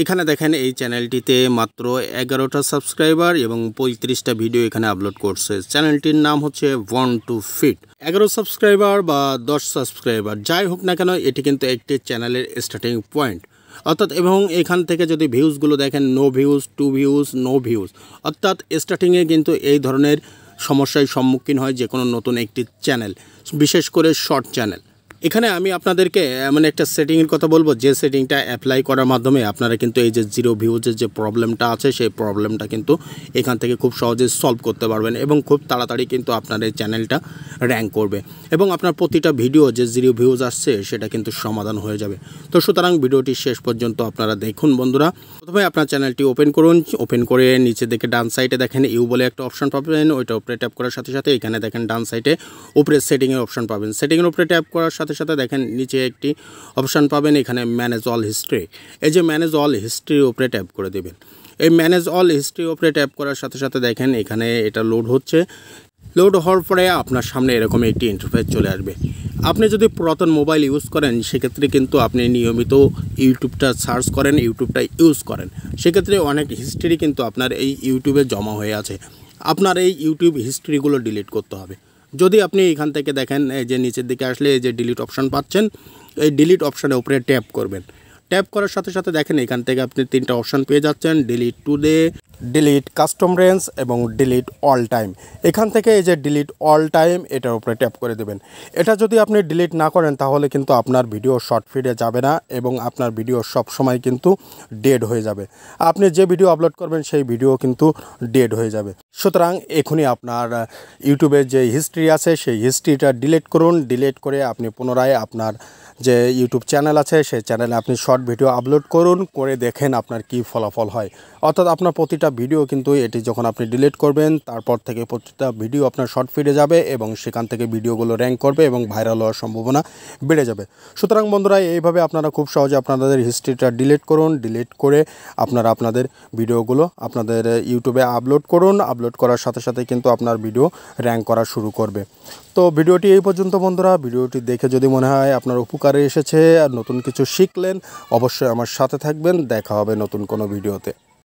এখানে দেখেন এই চ্যানেলটিতে মাত্র 11টা সাবস্ক্রাইবার এবং 35টা ভিডিও এখানে আপলোড করছে। চ্যানেলটির নাম হচ্ছে ওয়ান টু ফিট। 11 সাবস্ক্রাইবার বা 10 সাবস্ক্রাইবার যাই হোক না কেন, এটি কিন্তু একটি চ্যানেলের স্টার্টিং পয়েন্ট অর্থাৎ। এবং এখান থেকে যদি ভিউজগুলো দেখেন, no views, 2 views, no views, অর্থাৎ স্টার্টিংয়ে কিন্তু এই ধরনের সমস্যার সম্মুখীন হয় যে কোনো নতুন একটি চ্যানেল, বিশেষ করে শর্ট চ্যানেল। এখানে আমি আপনাদেরকে এমন একটা সেটিংয়ের কথা বলবো যে সেটিংটা অ্যাপ্লাই করার মাধ্যমে আপনারা কিন্তু এই যে জিরো ভিউজের যে প্রবলেমটা আছে সেই প্রবলেমটা কিন্তু এখান থেকে খুব সহজে সলভ করতে পারবেন এবং খুব তাড়াতাড়ি কিন্তু আপনার এই চ্যানেলটা র্যাঙ্ক করবে এবং আপনার প্রতিটা ভিডিও যে জিরো ভিউজ আসছে সেটা কিন্তু সমাধান হয়ে যাবে। তো সুতরাং ভিডিওটি শেষ পর্যন্ত আপনারা দেখুন বন্ধুরা। প্রথমে আপনার চ্যানেলটি ওপেন করুন। ওপেন করে নিচে দেখে ডান সাইডে দেখেন ইউ বলে একটা অপশন পাবেন। ওইটা উপরে ট্যাপ করার সাথে সাথে এখানে দেখেন ডান সাইডে উপরে সেটিংয়ের অপশন পাবেন। সেটিংয়ের উপরে ট্যাপ করার সাথে সাথে দেখেন নিচে একটি অপশন পাবেন, এখানে ম্যানেজ অল হিস্ট্রি। এই যে ম্যানেজ অল হিস্ট্রির উপরে ট্যাপ করে দেবেন। এই ম্যানেজ অল হিস্ট্রির উপরে ট্যাপ করার সাথে সাথে দেখেন এখানে এটা লোড হচ্ছে। লোড হওয়ার পরে আপনার সামনে এরকম একটি ইন্টারফেস চলে আসবে। আপনি যদি পুরাতন মোবাইল ইউজ করেন সেক্ষেত্রে কিন্তু আপনি নিয়মিত ইউটিউবটা সার্চ করেন, ইউটিউবটা ইউজ করেন, সেক্ষেত্রে অনেক হিস্ট্রি কিন্তু আপনার এই ইউটিউবে জমা হয়ে আছে। আপনার এই ইউটিউব হিস্ট্রিগুলো ডিলিট করতে হবে। যদি আপনি এখান থেকে দেখেন এই যে নিচের দিকে আসলে এই যে ডিলিট অপশান পাচ্ছেন, এই ডিলিট অপশানের উপরে ট্যাপ করবেন। ট্যাপ করার সাথে সাথে দেখেন এখান থেকে আপনি 3টা অপশান পেয়ে যাচ্ছেন, delete today, delete custom range এবং ডিলিট অল টাইম। এখান থেকে এই যে ডিলিট অল টাইম এটার উপরে ট্যাপ করে দেবেন। এটা যদি আপনি ডিলিট না করেন তাহলে কিন্তু আপনার ভিডিও শর্ট ফিডে যাবে না এবং আপনার ভিডিও সব সময় কিন্তু ডেড হয়ে যাবে। আপনি যে ভিডিও আপলোড করবেন সেই ভিডিও কিন্তু ডেড হয়ে যাবে। সুতরাং এখনই আপনার ইউটিউবের যে হিস্ট্রি আছে সেই হিস্ট্রিটা ডিলিট করুন। ডিলিট করে আপনি পুনরায় আপনার যে ইউটিউব চ্যানেল আছে সেই চ্যানেলে আপনি শর্ট ভিডিও আপলোড করুন, করে দেখেন আপনার কি ফলাফল হয়। অর্থাৎ আপনার প্রতিটা ভিডিও কিন্তু এটি যখন আপনি ডিলিট করবেন তারপর থেকে প্রতিটা ভিডিও আপনার শর্ট ফিডে যাবে এবং সেখান থেকে ভিডিওগুলো র্যাঙ্ক করবে এবং ভাইরাল হওয়ার সম্ভাবনা বেড়ে যাবে। সুতরাং বন্ধুরা এইভাবে আপনারা খুব সহজে আপনাদের হিস্ট্রিটা ডিলিট করুন। ডিলিট করে আপনারা আপনাদের ভিডিওগুলো আপনাদের ইউটিউবে আপলোড করুন। আপলোড করার সাথে সাথে কিন্তু আপনার ভিডিও র্যাঙ্ক করা শুরু করবে। তো ভিডিওটি এই পর্যন্ত বন্ধুরা। ভিডিওটি দেখে যদি মনে হয় আপনার উপকারে এসেছে আর নতুন কিছু শিখলেন, অবশ্যই আমার সাথে থাকবেন। দেখা হবে নতুন কোনো ভিডিওতে।